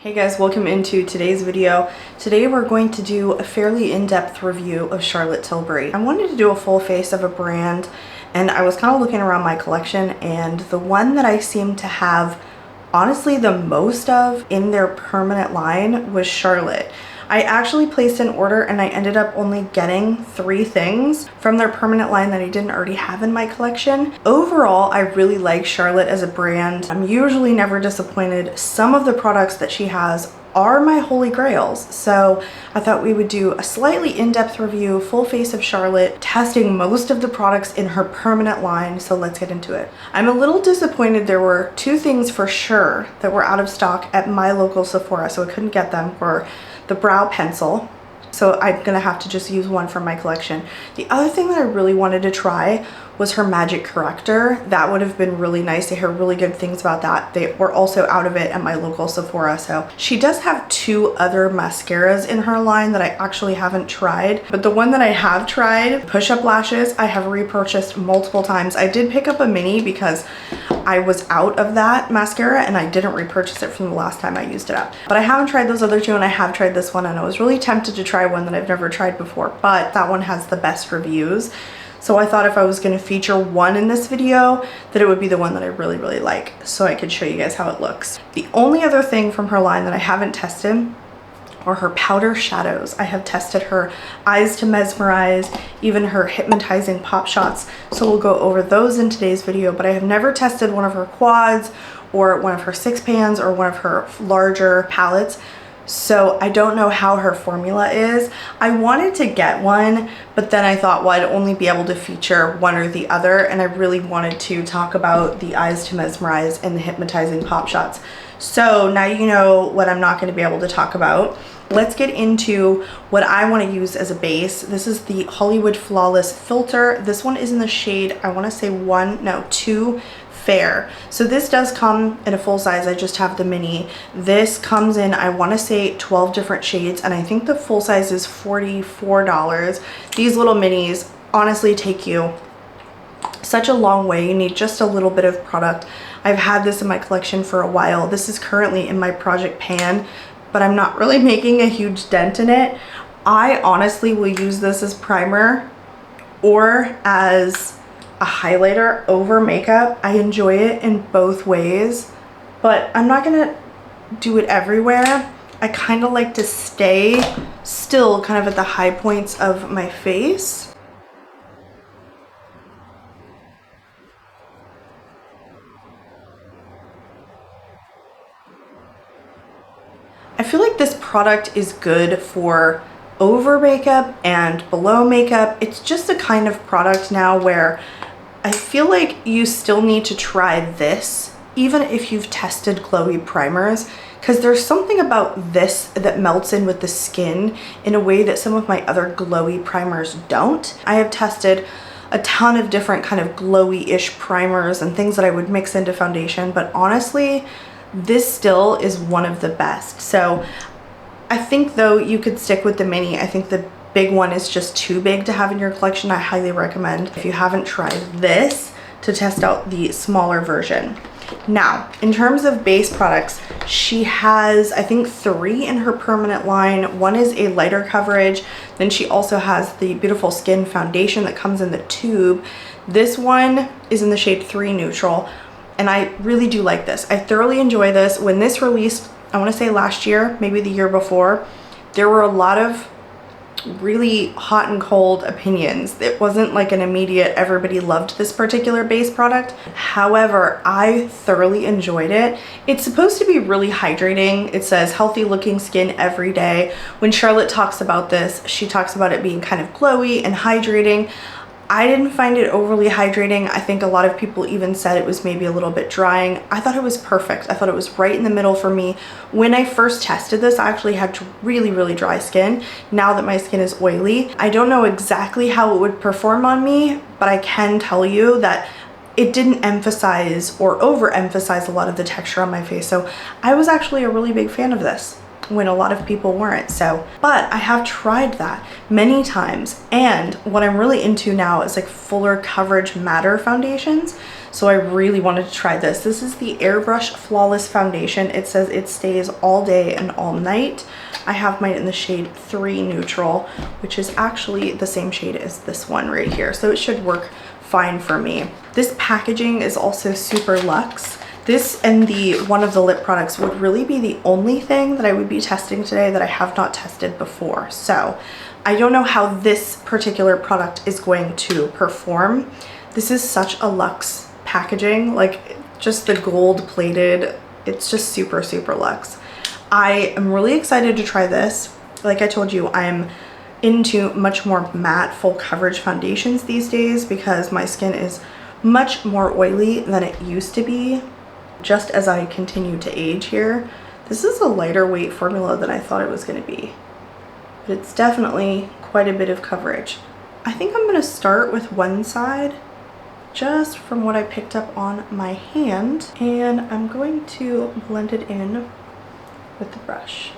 Hey guys, welcome into today's video. Today we're going to do a fairly in-depth review of Charlotte Tilbury. I wanted to do a full face of a brand and I was kind of looking around my collection, and the one that I seem to have honestly the most of in their permanent line was Charlotte. I actually placed an order and I ended up only getting 3 things from their permanent line that I didn't already have in my collection. Overall, I really like Charlotte as a brand. I'm usually never disappointed. Some of the products that she has are my holy grails. So I thought we would do a slightly in-depth review, full face of Charlotte, testing most of the products in her permanent line. So let's get into it. I'm a little disappointed. There were 2 things for sure that were out of stock at my local Sephora, so I couldn't get them. For the brow pencil, so I'm gonna have to just use one from my collection. The other thing that I really wanted to try was her magic corrector. That would have been really nice. I hear really good things about that. They were also out of it at my local Sephora. So she does have 2 other mascaras in her line that I actually haven't tried, but the one that I have tried, push-up lashes, I have repurchased multiple times. I did pick up a mini because I was out of that mascara and I didn't repurchase it from the last time I used it up. But I haven't tried those other 2 and I have tried this one, and I was really tempted to try one that I've never tried before, but that one has the best reviews. So I thought if I was going to feature one in this video, that it would be the one that I really like, so I could show you guys how it looks. The only other thing from her line that I haven't tested are her powder shadows. I have tested her Eyes to Mesmerize, even her hypnotizing pop shots, so we'll go over those in today's video, but I have never tested one of her quads or one of her 6 pans or one of her larger palettes. So I don't know how her formula is. I wanted to get one, but then I thought, well, I'd only be able to feature one or the other, and I really wanted to talk about the Eyes to Mesmerize and the hypnotizing pop shots. So now you know what I'm not going to be able to talk about. Let's get into what I want to use as a base. This is the Hollywood Flawless Filter. This one is in the shade, I want to say 2 Fair. So this does come in a full size. I just have the mini. This comes in, I want to say 12 different shades, and I think the full size is $44. These little minis honestly take you such a long way. You need just a little bit of product. I've had this in my collection for a while. This is currently in my project pan, but I'm not really making a huge dent in it. I honestly will use this as primer or as a highlighter over makeup. I enjoy it in both ways, but I'm not gonna do it everywhere. I kind of like to stay still kind of at the high points of my face. I feel like this product is good for over makeup and below makeup. It's just a kind of product now where I feel like you still need to try this even if you've tested glowy primers, because there's something about this that melts in with the skin in a way that some of my other glowy primers don't. I have tested a ton of different kind of glowy-ish primers and things that I would mix into foundation, but honestly, this still is one of the best. So I think though you could stick with the mini. I think the big one is just too big to have in your collection. I highly recommend, if you haven't tried this, to test out the smaller version. Now, in terms of base products, she has, I think, 3 in her permanent line. One is a lighter coverage. Then she also has the Beautiful Skin foundation that comes in the tube. This one is in the shade 3 Neutral, and I really do like this. I thoroughly enjoy this. When this released, I want to say last year, maybe the year before, there were a lot of really hot and cold opinions. It wasn't like an immediate everybody loved this particular base product. However, I thoroughly enjoyed it. It's supposed to be really hydrating. It says healthy looking skin every day. When Charlotte talks about this, she talks about it being kind of glowy and hydrating. I didn't find it overly hydrating. I think a lot of people even said it was maybe a little bit drying. I thought it was perfect. I thought it was right in the middle for me. When I first tested this, I actually had really dry skin. Now that my skin is oily, I don't know exactly how it would perform on me, but I can tell you that it didn't emphasize or overemphasize a lot of the texture on my face. So I was actually a really big fan of this. when a lot of people weren't. So, but I have tried that many times, and what I'm really into now is like fuller coverage matte foundations. So I really wanted to try this. This is the Airbrush Flawless Foundation. It says it stays all day and all night. I have mine in the shade 3 Neutral, which is actually the same shade as this one right here. So it should work fine for me. This packaging is also super luxe. This and one of the lip products would really be the only thing that I would be testing today that I have not tested before. So I don't know how this particular product is going to perform. This is such a luxe packaging, like just the gold plated, it's just super, super luxe. I am really excited to try this. Like I told you, I'm into much more matte full coverage foundations these days because my skin is much more oily than it used to be just as I continue to age here. This is a lighter weight formula than I thought it was going to be, but it's definitely quite a bit of coverage. I think I'm going to start with one side just from what I picked up on my hand, and I'm going to blend it in with the brush.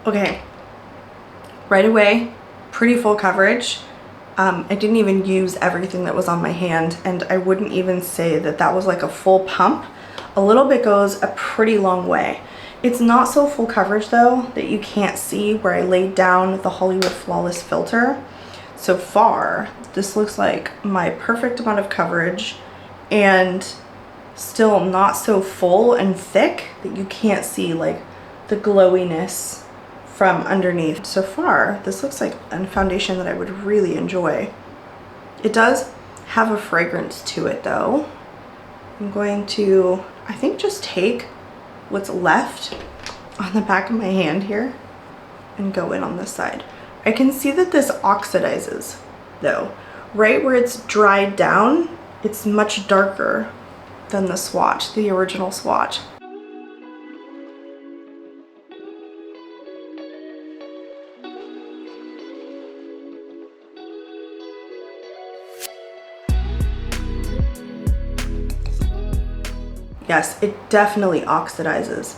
Okay, right away, pretty full coverage. I didn't even use everything that was on my hand, and I wouldn't even say that that was like a full pump. A little bit goes a pretty long way. It's not so full coverage though that you can't see where I laid down the Hollywood Flawless filter. So far, this looks like my perfect amount of coverage and still not so full and thick that you can't see like the glowiness from underneath. So far, this looks like a foundation that I would really enjoy. It does have a fragrance to it though. I'm going to, I think, just take what's left on the back of my hand here and go in on this side. I can see that this oxidizes though. Right where it's dried down, it's much darker than the swatch, the original swatch. Yes, it definitely oxidizes.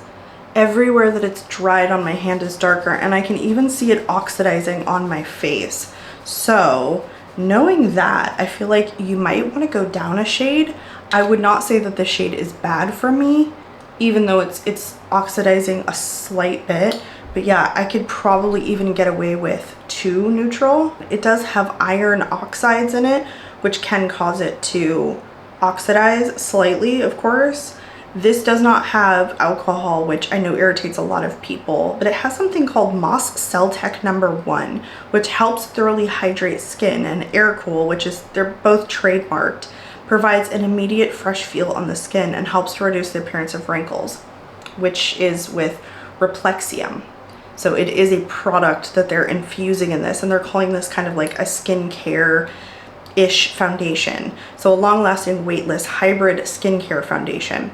Everywhere that it's dried on my hand is darker, and I can even see it oxidizing on my face. So knowing that, I feel like you might want to go down a shade. I would not say that the shade is bad for me, even though it's oxidizing a slight bit. But yeah, I could probably even get away with 2 Neutral. It does have iron oxides in it, which can cause it to oxidize slightly, of course. This does not have alcohol, which I know irritates a lot of people, but it has something called Moss Celtec #1, which helps thoroughly hydrate skin, and Air Cool, which is, they're both trademarked, provides an immediate fresh feel on the skin and helps to reduce the appearance of wrinkles, which is with Replexium. So it is a product that they're infusing in this, and they're calling this kind of like a skincare-ish foundation. So a long-lasting, weightless, hybrid skincare foundation.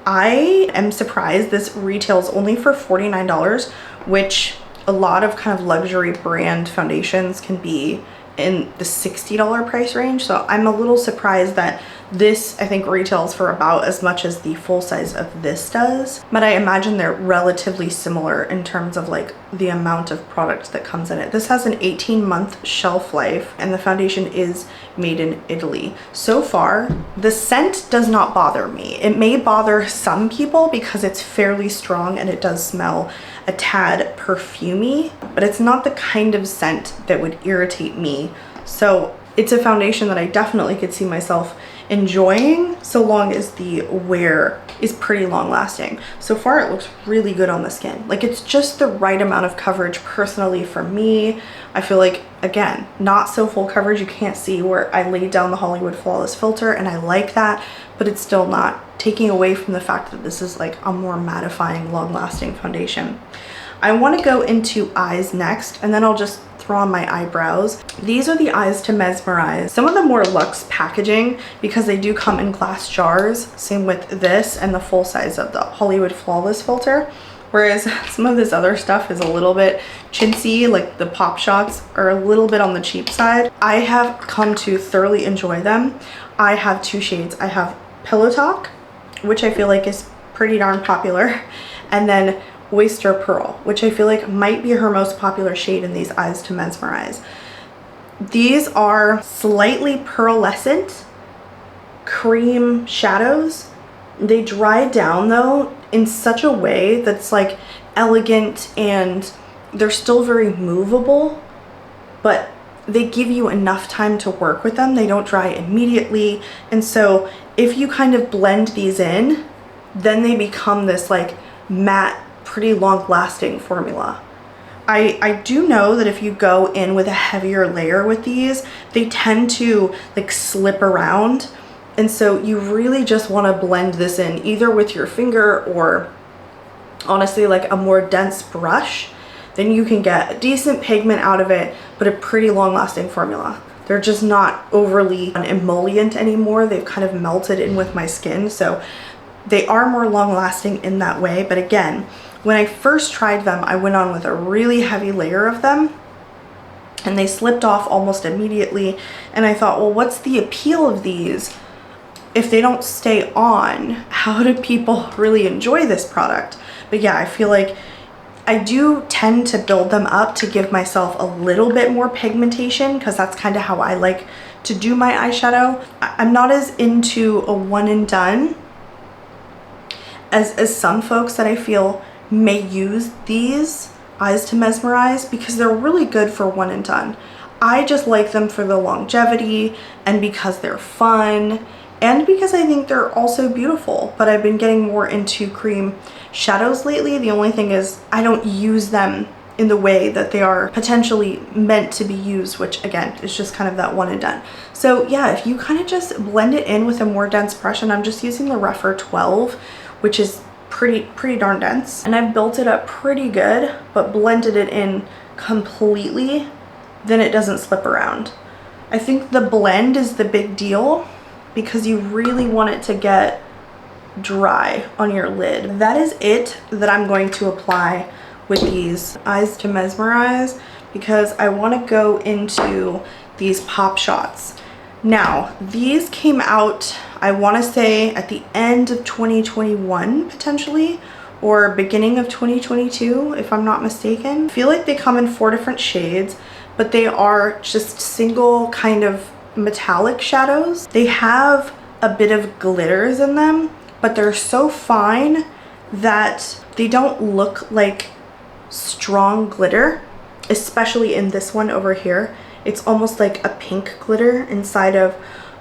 I am surprised this retails only for $49, which a lot of kind of luxury brand foundations can be in the $60 price range. So I'm a little surprised that this, I think, retails for about as much as the full size of this does. But I imagine they're relatively similar in terms of like the amount of product that comes in it. This has an 18-month shelf life, and the foundation is made in Italy. So far, the scent does not bother me. It may bother some people because it's fairly strong and it does smell a tad perfumey, but it's not the kind of scent that would irritate me. So it's a foundation that I definitely could see myself enjoying, so long as the wear is pretty long lasting. So far it looks really good on the skin. Like, it's just the right amount of coverage personally for me. I feel like, again, not so full coverage. You can't see where I laid down the Hollywood Flawless filter, and I like that, but it's still not taking away from the fact that this is like a more mattifying, long lasting foundation. I want to go into eyes next, and then I'll just throw on my eyebrows. These are the eyes to mesmerize. Some of the more luxe packaging, because they do come in glass jars, same with this and the full size of the Hollywood Flawless filter, whereas some of this other stuff is a little bit chintzy, like the pop shots are a little bit on the cheap side. I have come to thoroughly enjoy them. I have two shades. I have Pillow Talk, which I feel like is pretty darn popular, and then Oyster Pearl, which I feel like might be her most popular shade in these Eyes to Mesmerize. These are slightly pearlescent cream shadows. They dry down though in such a way that's like elegant, and they're still very movable, but they give you enough time to work with them. They don't dry immediately, and so if you kind of blend these in, then they become this like matte, pretty long lasting formula. I do know that if you go in with a heavier layer with these, they tend to like slip around, and so you really just want to blend this in either with your finger or honestly like a more dense brush. Then you can get a decent pigment out of it, but a pretty long lasting formula. They're just not overly emollient anymore. They've kind of melted in with my skin, so they are more long lasting in that way. But again, when I first tried them, I went on with a really heavy layer of them and they slipped off almost immediately. And I thought, well, what's the appeal of these if they don't stay on? How do people really enjoy this product? But yeah, I feel like I do tend to build them up to give myself a little bit more pigmentation, because that's kind of how I like to do my eyeshadow. I'm not as into a one and done as some folks that I feel may use these Eyes to Mesmerize, because they're really good for one and done. I just like them for the longevity and because they're fun and because I think they're also beautiful. But I've been getting more into cream shadows lately. The only thing is I don't use them in the way that they are potentially meant to be used, which again is just kind of that one and done. So yeah, if you kind of just blend it in with a more dense brush, and I'm just using the Rougher 12, which is pretty darn dense, and I've built it up pretty good but blended it in completely, then it doesn't slip around. I think the blend is the big deal because you really want it to get dry on your lid. That is it that I'm going to apply with these Eyes to Mesmerize, because I want to go into these pop shots. Now, these came out, I want to say at the end of 2021 potentially, or beginning of 2022 if I'm not mistaken. I feel like they come in 4 different shades, but they are just single kind of metallic shadows. They have a bit of glitters in them, but they're so fine that they don't look like strong glitter, especially in this one over here. It's almost like a pink glitter inside of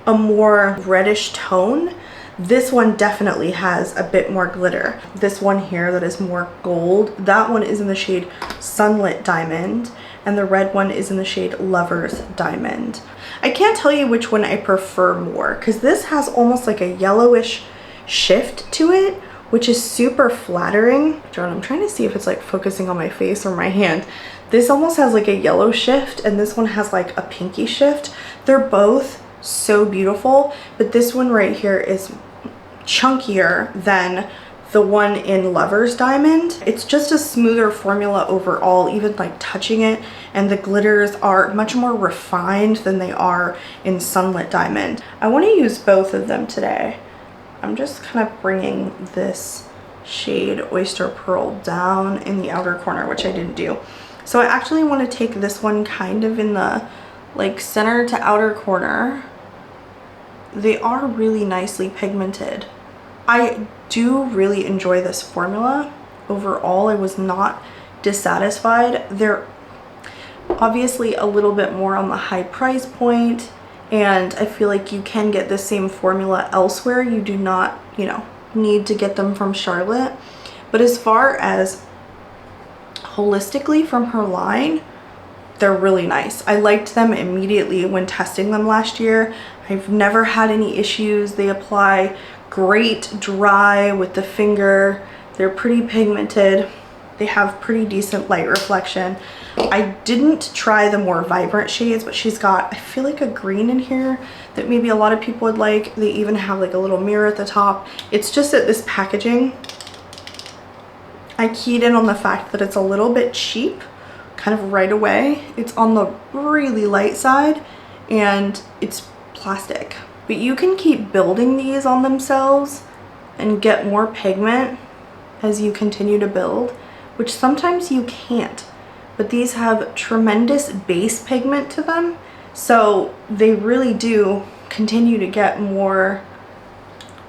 a more reddish tone. This one definitely has a bit more glitter. This one here that is more gold, that one is in the shade Sunlit Diamond, and the red one is in the shade Lover's Diamond. I can't tell you which one I prefer more, because this has almost like a yellowish shift to it, which is super flattering. I'm trying to see if it's like focusing on my face or my hand. This almost has like a yellow shift, and this one has like a pinky shift. They're both so beautiful, but this one right here is chunkier than the one in Lover's Diamond. It's just a smoother formula overall, even like touching it, and the glitters are much more refined than they are in Sunlit Diamond. I want to use both of them today. I'm just kind of bringing this shade Oyster Pearl down in the outer corner, which I didn't do. So I actually want to take this one kind of in the like center to outer corner. They are really nicely pigmented. I do really enjoy this formula. Overall, I was not dissatisfied. They're obviously a little bit more on the high price point, and I feel like you can get the same formula elsewhere. You do not, you know, need to get them from Charlotte. But as far as holistically from her line, they're really nice. I liked them immediately when testing them last year. I've never had any issues. They apply great dry with the finger. They're pretty pigmented. They have pretty decent light reflection. I didn't try the more vibrant shades, but she's got, I feel like, a green in here that maybe a lot of people would like. They even have like a little mirror at the top. It's just that this packaging I keyed in on the fact that it's a little bit cheap, kind of right away. It's on the really light side and it's plastic. But you can keep building these on themselves and get more pigment as you continue to build, which sometimes you can't. But these have tremendous base pigment to them, so they really do continue to get more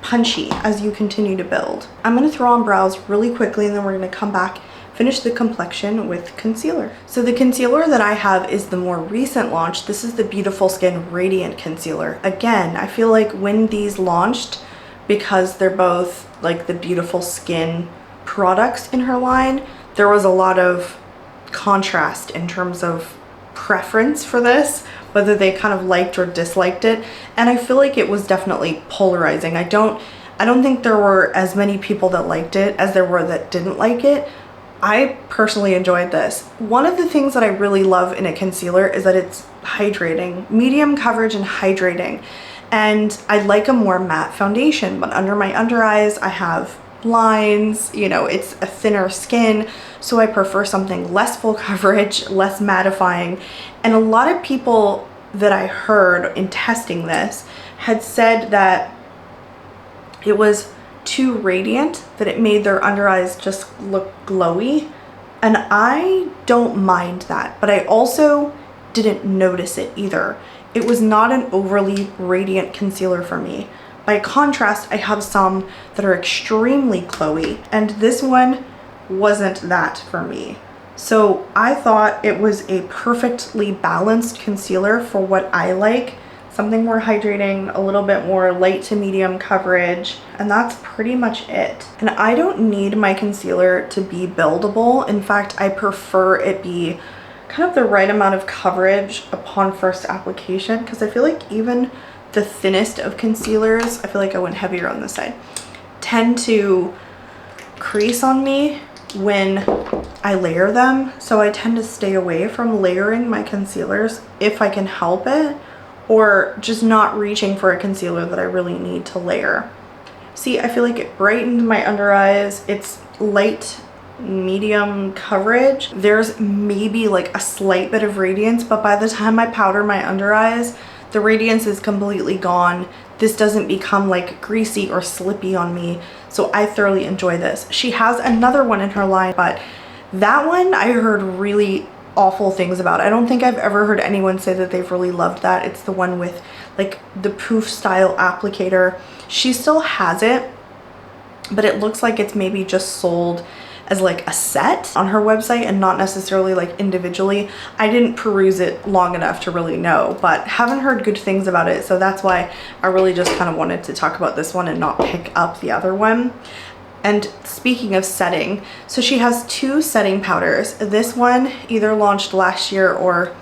punchy as you continue to build. I'm going to throw on brows really quickly and then we're going to come back, finish the complexion with concealer. So the concealer that I have is the more recent launch. This is the Beautiful Skin Radiant Concealer. Again, I feel like when these launched, because they're both like the Beautiful Skin products in her line, there was a lot of contrast in terms of preference for this, whether they kind of liked or disliked it, and I feel like it was definitely polarizing. I don't think there were as many people that liked it as there were that didn't like it. I personally enjoyed this. One of the things that I really love in a concealer is that it's hydrating, medium coverage and hydrating, and I like a more matte foundation, but under my under eyes I have lines, you know, it's a thinner skin, so I prefer something less full coverage, less mattifying. And a lot of people that I heard in testing this had said that it was too radiant, that it made their under eyes just look glowy, and I don't mind that, but I also didn't notice it either. It was not an overly radiant concealer for me. By contrast, I have some that are extremely glowy, and this one wasn't that for me. So I thought it was a perfectly balanced concealer for what I like. Something more hydrating, a little bit more light to medium coverage, and that's pretty much it. And I don't need my concealer to be buildable. In fact, I prefer it be kind of the right amount of coverage upon first application, because I feel like even the thinnest of concealers, I feel like I went heavier on this side, tend to crease on me when I layer them. So I tend to stay away from layering my concealers if I can help it, or just not reaching for a concealer that I really need to layer. See, I feel like it brightened my under eyes. It's light medium coverage. There's maybe like a slight bit of radiance, but by the time I powder my under eyes, the radiance is completely gone. This doesn't become like greasy or slippy on me, so I thoroughly enjoy this. She has another one in her line, but that one I heard really awful things about. I don't think I've ever heard anyone say that they've really loved that. It's the one with like the poof style applicator. She still has it, but it looks like it's maybe just sold as like a set on her website and not necessarily like individually. I didn't peruse it long enough to really know, but haven't heard good things about it, so that's why I really just kind of wanted to talk about this one and not pick up the other one. And speaking of setting, so she has two setting powders. This one either launched last year or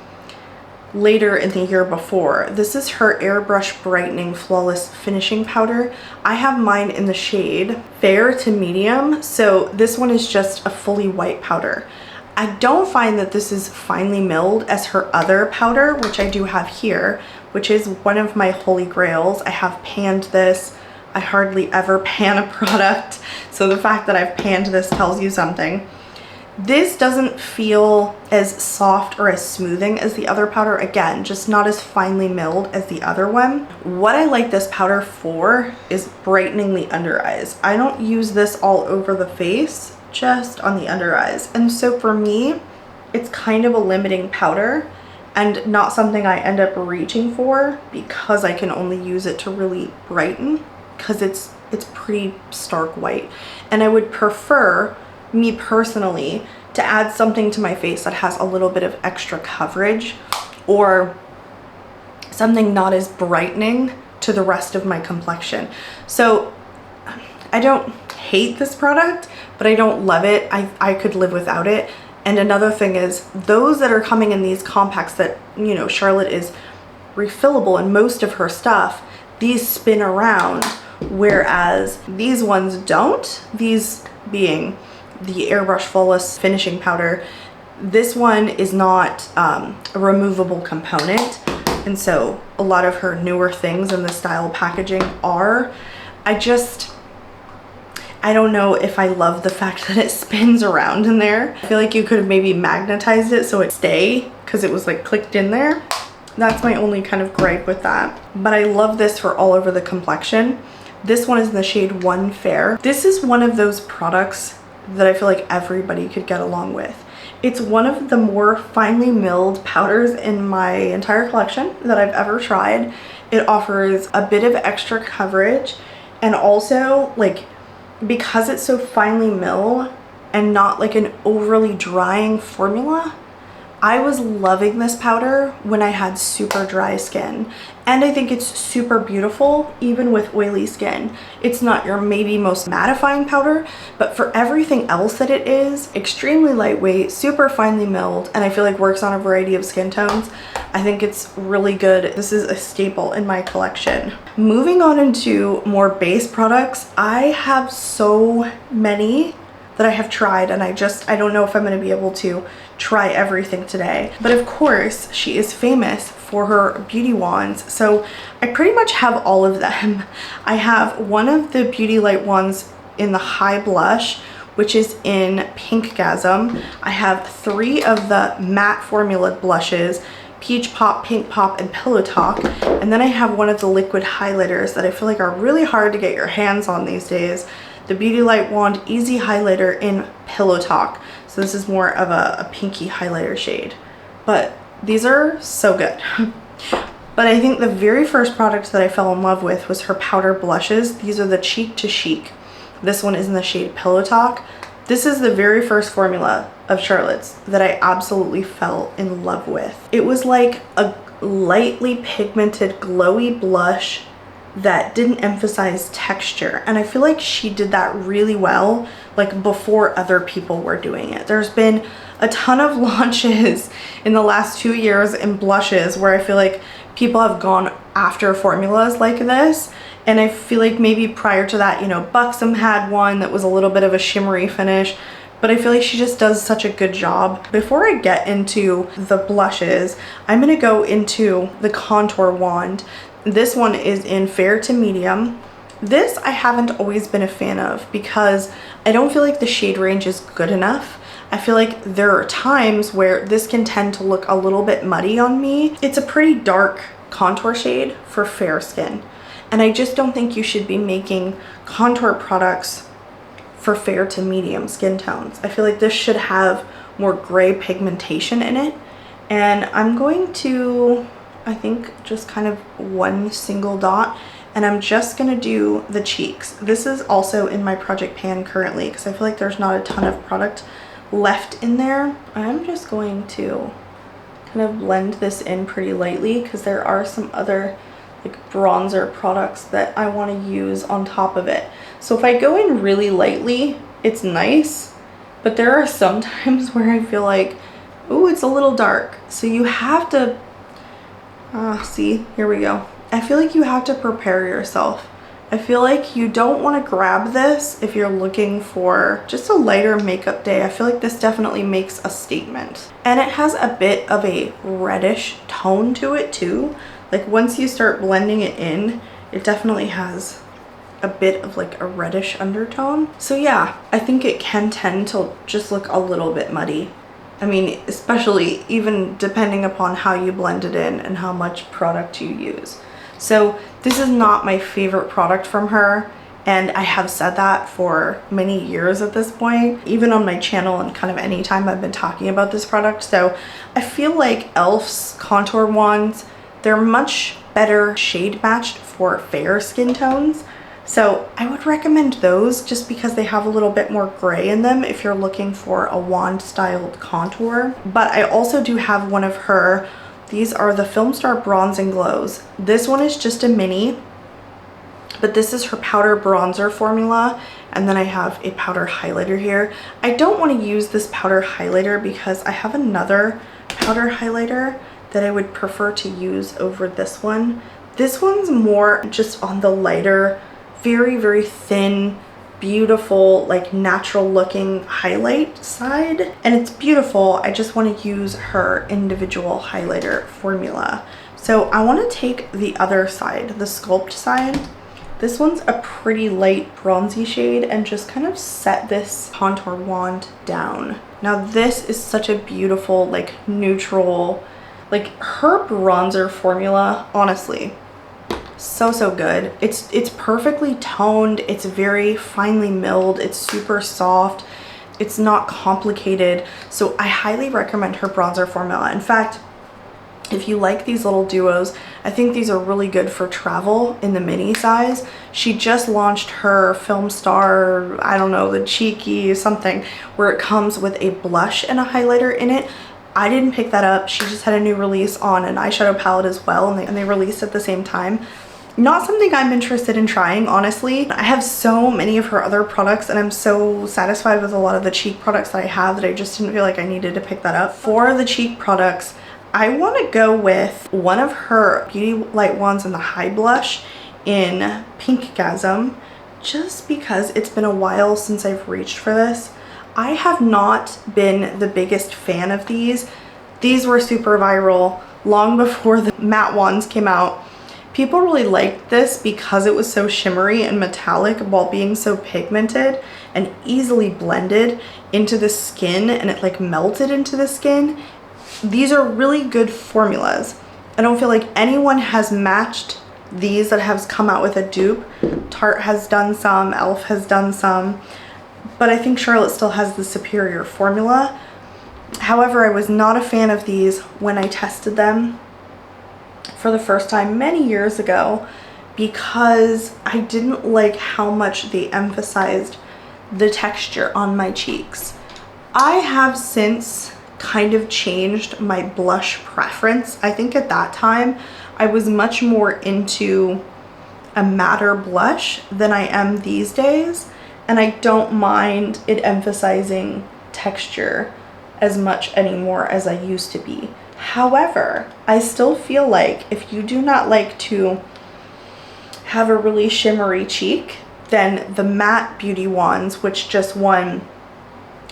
later in the year before. This is her Airbrush Brightening Flawless Finishing Powder. I have mine in the shade fair to medium, so this one is just a fully white powder. I don't find that this is finely milled as her other powder, which I do have here, which is one of my holy grails. I have panned this. I hardly ever pan a product, so the fact that I've panned this tells you something. This doesn't feel as soft or as smoothing as the other powder. Again, just not as finely milled as the other one. What I like this powder for is brightening the under eyes. I don't use this all over the face, just on the under eyes. And so for me, it's kind of a limiting powder and not something I end up reaching for because I can only use it to really brighten, because it's pretty stark white. And I would prefer, me personally, to add something to my face that has a little bit of extra coverage or something not as brightening to the rest of my complexion. So I don't hate this product, but I don't love it. I could live without it. And another thing is, those that are coming in these compacts that, you know, Charlotte is refillable in most of her stuff, these spin around, whereas these ones don't. These being the Airbrush Flawless Finishing Powder, this one is not a removable component, and so a lot of her newer things in the style packaging are. I don't know if I love the fact that it spins around in there. I feel like you could have maybe magnetized it so it stay, because it was like clicked in there. That's my only kind of gripe with that. But I love this for all over the complexion. This one is in the shade 1 Fair. This is one of those products that I feel like everybody could get along with. It's one of the more finely milled powders in my entire collection that I've ever tried. It offers a bit of extra coverage, and also like, because it's so finely milled and not like an overly drying formula, I was loving this powder when I had super dry skin. And I think it's super beautiful even with oily skin. It's not your maybe most mattifying powder, but for everything else that it is, extremely lightweight, super finely milled, and I feel like works on a variety of skin tones. I think it's really good. This is a staple in my collection. Moving on into more base products, I have so many that I have tried, and I don't know if I'm going to be able to try everything today. But of course, she is famous for her beauty wands, so I pretty much have all of them. I have one of the Beauty Light wands in the high blush, which is in Pinkgasm. I have 3 of the matte formula blushes, Peach Pop, Pink Pop, and Pillow Talk. And then I have one of the liquid highlighters that I feel like are really hard to get your hands on these days. The Beauty Light Wand Easy Highlighter in Pillow Talk. So this is more of a pinky highlighter shade. But these are so good. But I think the very first product that I fell in love with was her powder blushes. These are the Cheek to Chic. This one is in the shade Pillow Talk. This is the very first formula of Charlotte's that I absolutely fell in love with. It was like a lightly pigmented glowy blush that didn't emphasize texture, and I feel like she did that really well, like before other people were doing it. There's been a ton of launches in the last 2 years in blushes where I feel like people have gone after formulas like this, and I feel like maybe prior to that, you know, Buxom had one that was a little bit of a shimmery finish, but I feel like she just does such a good job. Before I get into the blushes, I'm gonna go into the contour wand. This one is in Fair to Medium. This I haven't always been a fan of because I don't feel like the shade range is good enough. I feel like there are times where this can tend to look a little bit muddy on me. It's a pretty dark contour shade for fair skin, and I just don't think you should be making contour products for fair to medium skin tones. I feel like this should have more gray pigmentation in it, and I'm going to, I think, just kind of one single dot, and I'm just gonna do the cheeks. This is also in my project pan currently because I feel like there's not a ton of product left in there. I'm just going to kind of blend this in pretty lightly because there are some other like bronzer products that I want to use on top of it. So if I go in really lightly, it's nice, but there are some times where I feel like, oh, it's a little dark. So you have to see, here we go. I feel like you have to prepare yourself. I feel like you don't want to grab this if you're looking for just a lighter makeup day. I feel like this definitely makes a statement. And it has a bit of a reddish tone to it too. Like once you start blending it in, it definitely has a bit of like a reddish undertone. So yeah, I think it can tend to just look a little bit muddy. I mean, especially even depending upon how you blend it in and how much product you use. So this is not my favorite product from her, and I have said that for many years at this point, even on my channel and kind of any time I've been talking about this product. So I feel like e.l.f.'s contour wands, they're much better shade matched for fair skin tones. So I would recommend those just because they have a little bit more gray in them if you're looking for a wand styled contour. But I also do have one of her. These are the Film Star Bronze and Glows. This one is just a mini, but this is her powder bronzer formula, and then I have a powder highlighter here. I don't want to use this powder highlighter because I have another powder highlighter that I would prefer to use over this one. This one's more just on the lighter, very, very thin, beautiful, like natural looking highlight side, and it's beautiful. I just want to use her individual highlighter formula. So I want to take the other side, the sculpt side. This one's a pretty light bronzy shade and just kind of set this contour wand down. Now this is such a beautiful, like neutral, like her bronzer formula, honestly, so good. It's perfectly toned, it's very finely milled, it's super soft, it's not complicated. So I highly recommend her bronzer formula. In fact, if you like these little duos, I think these are really good for travel in the mini size. She just launched her Film Star, I don't know, the Cheeky something, where it comes with a blush and a highlighter in it. I didn't pick that up. She just had a new release on an eyeshadow palette as well, and they released at the same time. Not something I'm interested in trying, honestly. I have so many of her other products and I'm so satisfied with a lot of the cheek products that I have that I just didn't feel like I needed to pick that up. For the cheek products, I want to go with one of her Beauty Light Wands in the High Blush in Pinkgasm, just because it's been a while since I've reached for this. I have not been the biggest fan of these. These were super viral long before the matte wands came out. People really liked this because it was so shimmery and metallic while being so pigmented and easily blended into the skin, and it like melted into the skin. These are really good formulas. I don't feel like anyone has matched these that has come out with a dupe. Tarte has done some, e.l.f. has done some, but I think Charlotte still has the superior formula. However, I was not a fan of these when I tested them for the first time many years ago because I didn't like how much they emphasized the texture on my cheeks. I have since kind of changed my blush preference. I think at that time I was much more into a matter blush than I am these days, and I don't mind it emphasizing texture as much anymore as I used to be. However, I still feel like if you do not like to have a really shimmery cheek, then the matte beauty wands, which just won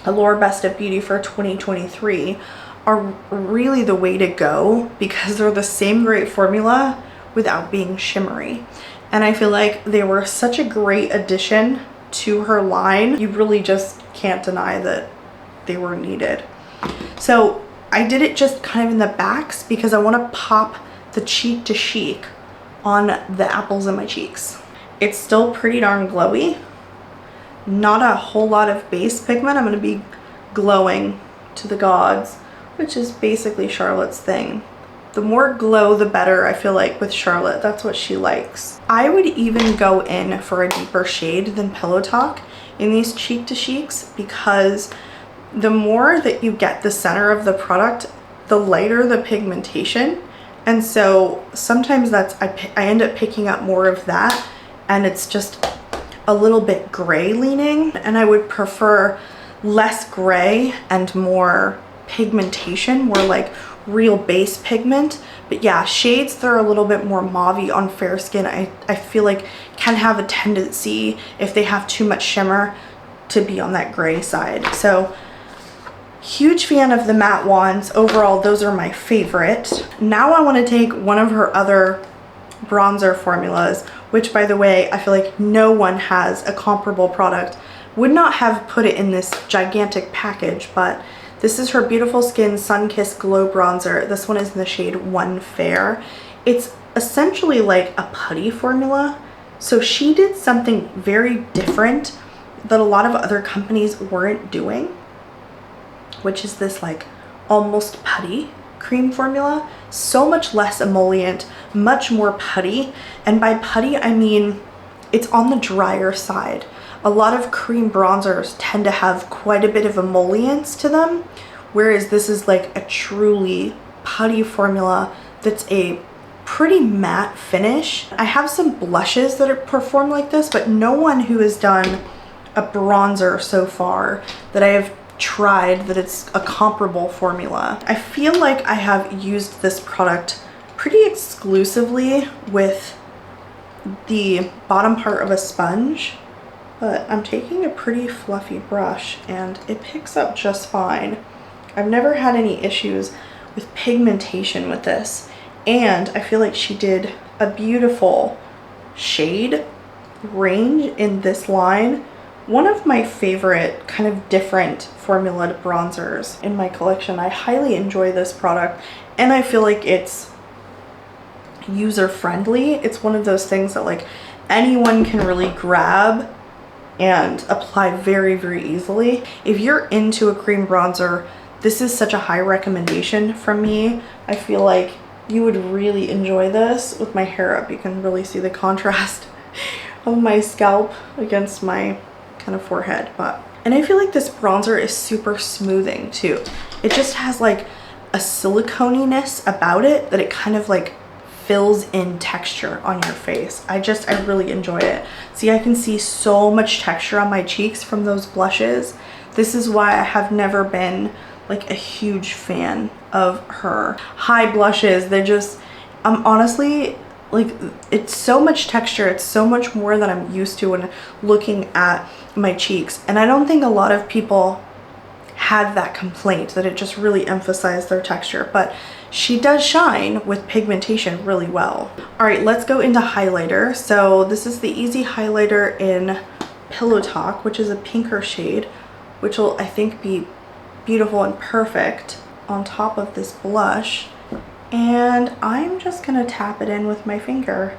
Allure Best of Beauty for 2023, are really the way to go because they're the same great formula without being shimmery. And I feel like they were such a great addition to her line. You really just can't deny that they were needed. So I did it just kind of in the backs because I want to pop the cheek to chic on the apples in my cheeks. It's still pretty darn glowy. Not a whole lot of base pigment. I'm going to be glowing to the gods, which is basically Charlotte's thing. The more glow, the better, I feel like, with Charlotte. That's what she likes. I would even go in for a deeper shade than Pillow Talk in these cheek to cheeks because the more that you get the center of the product, the lighter the pigmentation. And so sometimes I end up picking up more of that, and it's just a little bit gray leaning, and I would prefer less gray and more pigmentation, more like real base pigment. But yeah, shades that are a little bit more mauve-y on fair skin, I feel like can have a tendency, if they have too much shimmer, to be on that gray side. So huge fan of the matte wands. Overall, those are my favorite. Now I want to take one of her other bronzer formulas, which, by the way, I feel like no one has a comparable product. Would not have put it in this gigantic package, but this is her Beautiful Skin Sun-Kissed Glow Bronzer. This one is in the shade One Fair. It's essentially like a putty formula. So she did something very different that a lot of other companies weren't doing, which is this like almost putty cream formula. So much less emollient, much more putty. And by putty, I mean it's on the drier side. A lot of cream bronzers tend to have quite a bit of emollients to them, whereas this is like a truly putty formula that's a pretty matte finish. I have some blushes that are performed like this, but no one who has done a bronzer so far that I have tried that it's a comparable formula. I feel like I have used this product pretty exclusively with the bottom part of a sponge, but I'm taking a pretty fluffy brush and it picks up just fine. I've never had any issues with pigmentation with this, and I feel like she did a beautiful shade range in this line one of my favorite kind of different formula bronzers in my collection. I highly enjoy this product, and I feel like it's user friendly. It's one of those things that like anyone can really grab and apply very, very easily. If you're into a cream bronzer, this is such a high recommendation from me. I feel like you would really enjoy this with my hair up. You can really see the contrast of my scalp against my kind of forehead. And I feel like this bronzer is super smoothing too. It just has like a siliconeiness about it that it kind of like fills in texture on your face. I really enjoy it. See, I can see so much texture on my cheeks from those blushes. This is why I have never been like a huge fan of her high blushes. They're just, honestly, like, it's so much texture. It's so much more than I'm used to when looking at my cheeks. And I don't think a lot of people had that complaint, that it just really emphasized their texture, but she does shine with pigmentation really well. All right, let's go into highlighter. So this is the Easy Highlighter in Pillow Talk, which is a pinker shade, which will, I think, be beautiful and perfect on top of this blush. And I'm just gonna tap it in with my finger.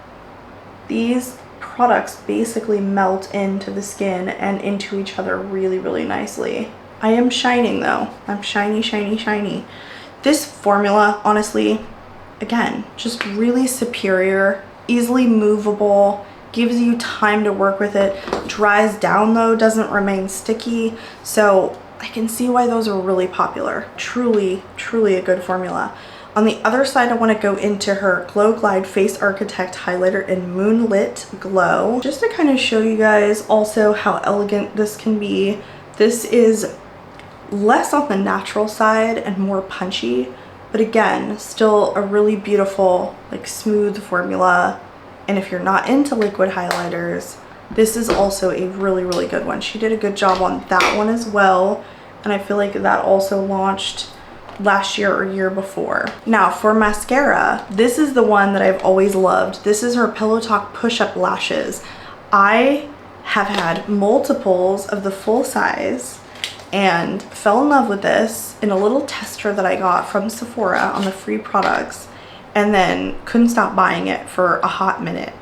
These products basically melt into the skin and into each other really, really nicely. I am shining though. I'm shiny, shiny, shiny. This formula, honestly, again, just really superior, easily movable, gives you time to work with it, dries down though, doesn't remain sticky. So I can see why those are really popular. Truly, truly a good formula. On the other side, I want to go into her Glow Glide Face Architect Highlighter in Moonlit Glow, just to kind of show you guys also how elegant this can be. This is less on the natural side and more punchy, but again, still a really beautiful, like, smooth formula. And if you're not into liquid highlighters, this is also a really, really good one. She did a good job on that one as well, and I feel like that also launched last year or year before. Now for mascara, this is the one that I've always loved. This is her Pillow Talk Push-Up Lashes. I have had multiples of the full size and fell in love with this in a little tester that I got from Sephora on the free products, and then couldn't stop buying it for a hot minute.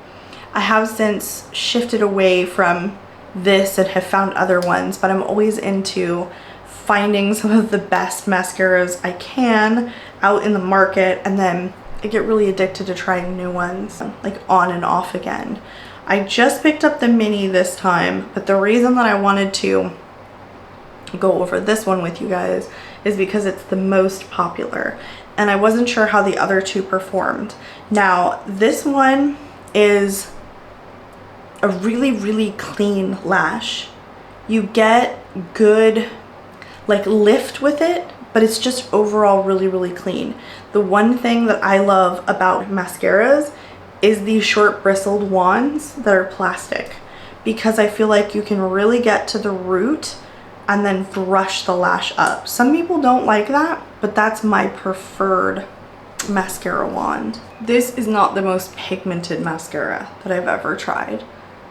I have since shifted away from this and have found other ones, but I'm always into finding some of the best mascaras I can out in the market, and then I get really addicted to trying new ones, like on and off again. I just picked up the mini this time, but the reason that I wanted to go over this one with you guys is because it's the most popular, and I wasn't sure how the other two performed. Now this one is a really, really clean lash. You get good like lift with it, but it's just overall really, really clean. The one thing that I love about mascaras is these short bristled wands that are plastic, because I feel like you can really get to the root and then brush the lash up. Some people don't like that, but that's my preferred mascara wand. This is not the most pigmented mascara that I've ever tried.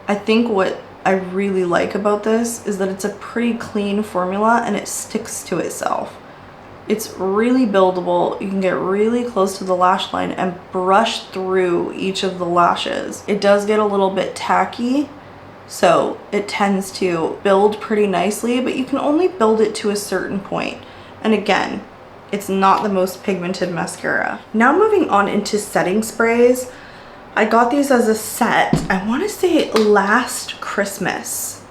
I think what I really like about this is that it's a pretty clean formula and it sticks to itself. It's really buildable. You can get really close to the lash line and brush through each of the lashes. It does get a little bit tacky, so it tends to build pretty nicely, but you can only build it to a certain point. And again, it's not the most pigmented mascara. Now moving on into setting sprays. I got these as a set, I want to say last Christmas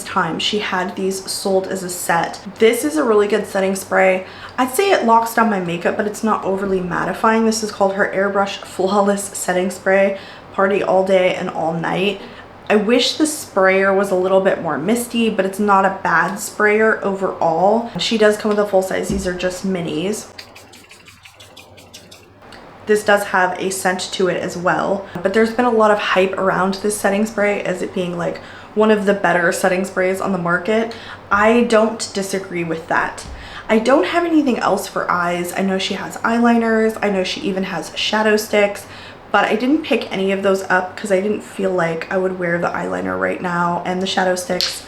time she had these sold as a set. This is a really good setting spray. I'd say it locks down my makeup, but it's not overly mattifying. This is called her Airbrush Flawless Setting Spray, Party All Day and All Night. I wish the sprayer was a little bit more misty, but it's not a bad sprayer overall. She does come with a full size. These are just minis. This does have a scent to it as well, but there's been a lot of hype around this setting spray as it being like one of the better setting sprays on the market. I don't disagree with that. I don't have anything else for eyes. I know she has eyeliners. I know she even has shadow sticks, but I didn't pick any of those up because I didn't feel like I would wear the eyeliner right now, and the shadow sticks,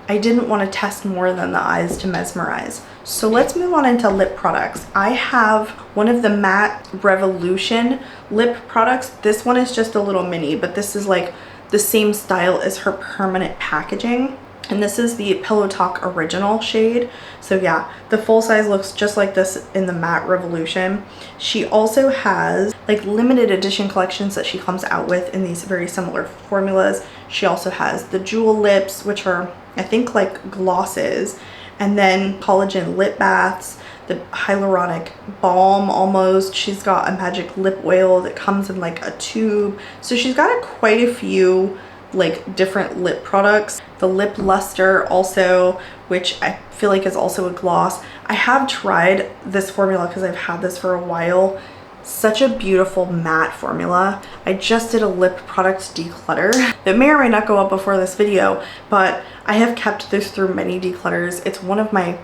I didn't want to test more than the eyes to mesmerize. So let's move on into lip products. I have one of the Matte Revolution lip products. This one is just a little mini, but this is like the same style as her permanent packaging. And this is the Pillow Talk Original shade. So yeah, the full size looks just like this in the Matte Revolution. She also has like limited edition collections that she comes out with in these very similar formulas. She also has the Jewel lips, which are, I think, like glosses, and then collagen lip baths, the hyaluronic balm almost. She's got a magic lip oil that comes in like a tube. So she's got quite a few like different lip products. The lip luster also, which I feel like is also a gloss. I have tried this formula because I've had this for a while. Such a beautiful matte formula. I just did a lip product declutter that may or may not go up before this video, but I have kept this through many declutters. It's one of my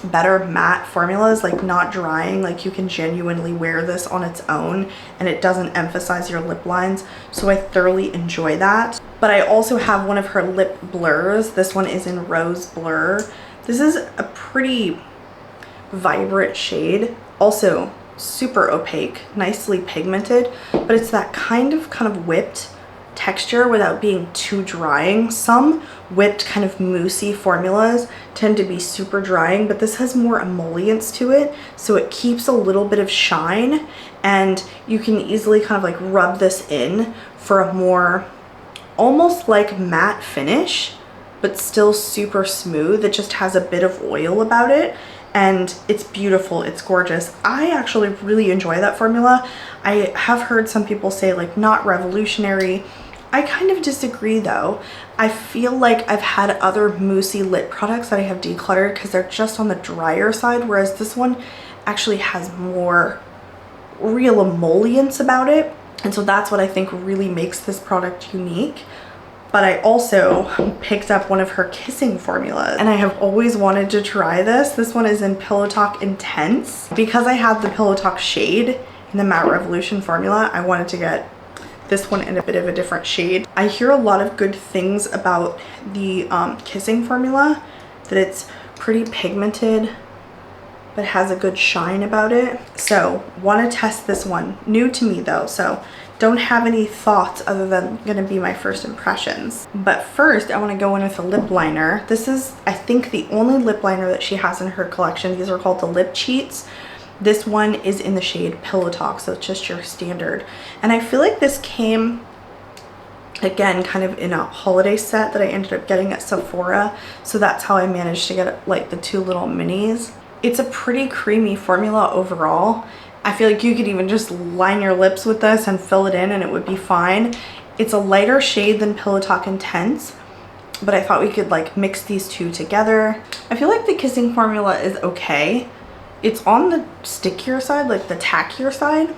better matte formulas, like not drying, like you can genuinely wear this on its own and it doesn't emphasize your lip lines, so I thoroughly enjoy that. But I also have one of her lip blurs. This one is in Rose Blur. This is a pretty vibrant shade, also super opaque, nicely pigmented, but it's that kind of whipped texture without being too drying. Some whipped kind of moussey formulas tend to be super drying, but this has more emollients to it, so it keeps a little bit of shine, and you can easily kind of like rub this in for a more almost like matte finish, but still super smooth. It just has a bit of oil about it, and it's beautiful, it's gorgeous. I actually really enjoy that formula. I have heard some people say like not revolutionary. I kind of disagree though. I feel like I've had other moussey lip products that I have decluttered because they're just on the drier side, whereas this one actually has more real emollients about it. And so that's what I think really makes this product unique. But I also picked up one of her kissing formulas, and I have always wanted to try this. This one is in Pillow Talk Intense. Because I had the Pillow Talk shade in the Matte Revolution formula, I wanted to get this one in a bit of a different shade. I hear a lot of good things about the kissing formula, that it's pretty pigmented but has a good shine about it. So want to test this one. New to me though, so don't have any thoughts other than gonna be my first impressions. But first I want to go in with a lip liner. This is, I think, the only lip liner that she has in her collection. These are called the Lip Cheats. This one is in the shade Pillow Talk, so it's just your standard. And I feel like this came, again, kind of in a holiday set that I ended up getting at Sephora. So that's how I managed to get like the two little minis. It's a pretty creamy formula overall. I feel like you could even just line your lips with this and fill it in and it would be fine. It's a lighter shade than Pillow Talk Intense, but I thought we could like mix these two together. I feel like the kissing formula is okay. It's on the stickier side, like the tackier side,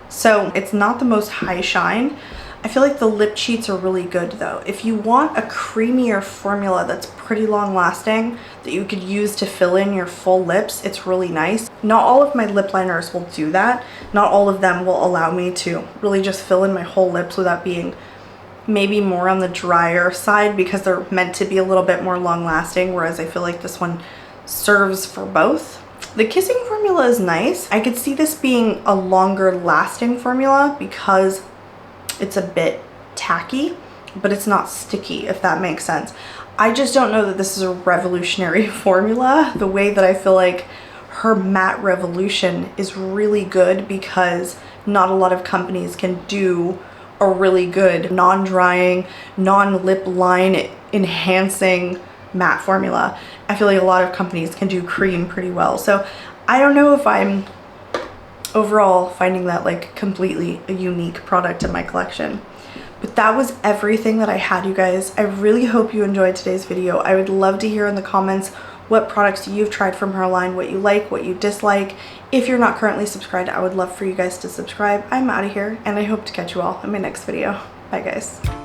so it's not the most high shine. I feel like the Lip Cheats are really good though. If you want a creamier formula that's pretty long lasting that you could use to fill in your full lips, it's really nice. Not all of my lip liners will do that. Not all of them will allow me to really just fill in my whole lips without being maybe more on the drier side, because they're meant to be a little bit more long lasting, whereas I feel like this one serves for both. The kissing formula is nice. I could see this being a longer lasting formula because it's a bit tacky, but it's not sticky, if that makes sense. I just don't know that this is a revolutionary formula the way that I feel like her Matte Revolution is really good, because not a lot of companies can do a really good non-drying, non-lip line enhancing matte formula. I feel like a lot of companies can do cream pretty well. So I don't know if I'm overall finding that like completely a unique product in my collection. But that was everything that I had, you guys. I really hope you enjoyed today's video. I would love to hear in the comments what products you've tried from her line, what you like, what you dislike. If you're not currently subscribed, I would love for you guys to subscribe. I'm out of here, and I hope to catch you all in my next video. Bye guys.